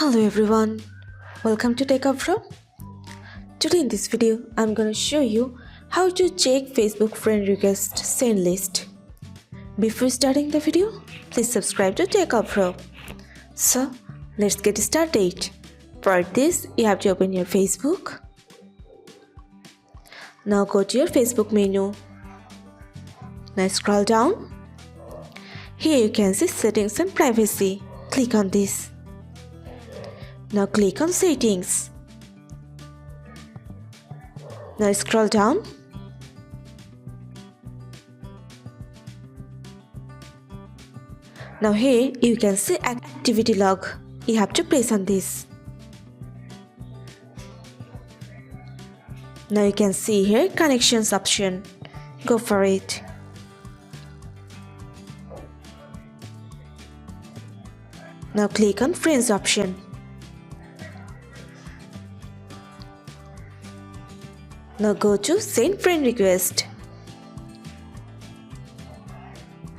Hello everyone, welcome to Techavro. Today in this video, I'm gonna show you how to check Facebook friend request send list. Before starting the video, please subscribe to Techavro. So, let's get started. For this, you have to open your Facebook. Now go to your Facebook menu. Now scroll down. Here you can see settings and privacy. Click on this. Now click on settings. Now scroll down. Now here you can see activity log. You have to press on this. Now you can see here connections option. Go for it. Now click on friends option. Now go to send friend request.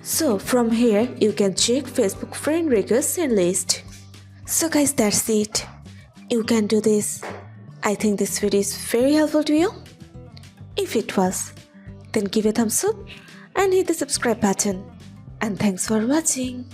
So from here you can check Facebook friend request send list. So guys, that's it. You can do this. I think this video is very helpful to you. If it was, then give a thumbs up and hit the subscribe button. And thanks for watching.